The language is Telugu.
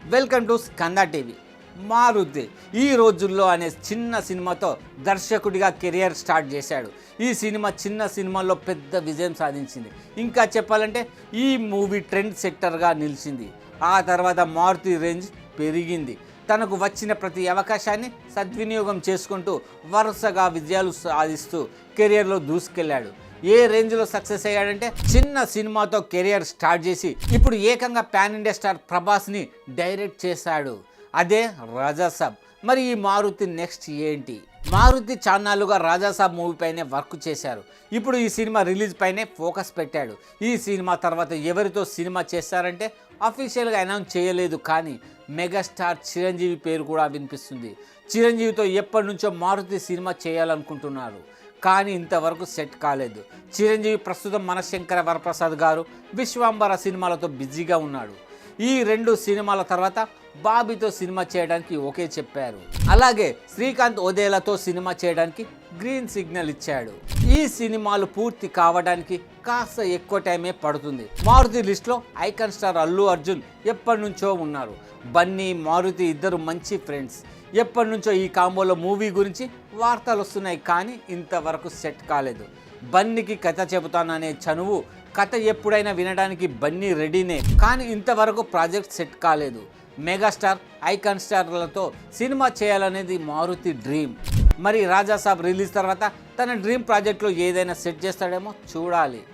Welcome to Skanda TV. Maruti ఈ రోజుల్లో అనే చిన్న సినిమాతో దర్శకుడిగా కెరియర్ స్టార్ట్ చేశాడు. ఈ సినిమా చిన్న సినిమాల్లో పెద్ద విజయం సాధించింది. ఇంకా చెప్పాలంటే ఈ మూవీ ట్రెండ్ సెక్టర్గా నిలిచింది. ఆ తర్వాత మారుతి రేంజ్ పెరిగింది. తనకు వచ్చిన ప్రతి అవకాశాన్ని సద్వినియోగం చేసుకుంటూ వరుసగా విజయాలు సాధిస్తూ కెరియర్లో దూసుకెళ్లాడు. ఏ రేంజ్లో సక్సెస్ అయ్యాడంటే చిన్న సినిమాతో కెరియర్ స్టార్ట్ చేసి ఇప్పుడు ఏకంగా పాన్ ఇండియా స్టార్ ప్రభాస్ని డైరెక్ట్ చేశాడు. అదే రాజాసాబ్. మరి ఈ మారుతి నెక్స్ట్ ఏంటి? మారుతి చాన్నాళ్ళుగా రాజాసాబ్ మూవీ పైనే వర్క్ చేశారు. ఇప్పుడు ఈ సినిమా రిలీజ్ పైనే ఫోకస్ పెట్టాడు. ఈ సినిమా తర్వాత ఎవరితో సినిమా చేస్తారంటే అఫీషియల్గా అనౌన్స్ చేయలేదు, కానీ మెగాస్టార్ చిరంజీవి పేరు కూడా వినిపిస్తుంది. చిరంజీవితో ఎప్పటి నుంచో మారుతి సినిమా చేయాలనుకుంటున్నారు, కానీ ఇంతవరకు సెట్ కాలేదు. చిరంజీవి ప్రస్తుతం మనశంకర వరప్రసాద్ గారు విశ్వాంబర సినిమాలతో బిజీగా ఉన్నాడు. ఈ రెండు సినిమాల తర్వాత బాబీతో సినిమా చేయడానికి ఓకే చెప్పారు. అలాగే శ్రీకాంత్ ఓదేలాతో సినిమా చేయడానికి గ్రీన్ సిగ్నల్ ఇచ్చాడు. ఈ సినిమాలు పూర్తి కావడానికి కాస్త ఎక్కువ టైమే పడుతుంది. మారుతి లిస్ట్లో ఐకాన్ స్టార్ అల్లు అర్జున్ ఎప్పటి నుంచో ఉన్నారు. బన్నీ, మారుతి ఇద్దరు మంచి ఫ్రెండ్స్. ఎప్పటి నుంచో ఈ కాంబోలో మూవీ గురించి వార్తలు వస్తున్నాయి, కానీ ఇంతవరకు సెట్ కాలేదు. బన్నీకి కథ చెబుతాననే చనువు, కథ ఎప్పుడైనా వినడానికి బన్నీ రెడీనే, కానీ ఇంతవరకు ప్రాజెక్ట్ సెట్ కాలేదు. మెగాస్టార్, ఐకాన్ స్టార్లతో సినిమా చేయాలనేది మారుతి డ్రీమ్. మరి రాజాసాబ్ రిలీజ్ తర్వాత తన డ్రీమ్ ప్రాజెక్ట్లో ఏదైనా సెట్ చేస్తాడేమో చూడాలి.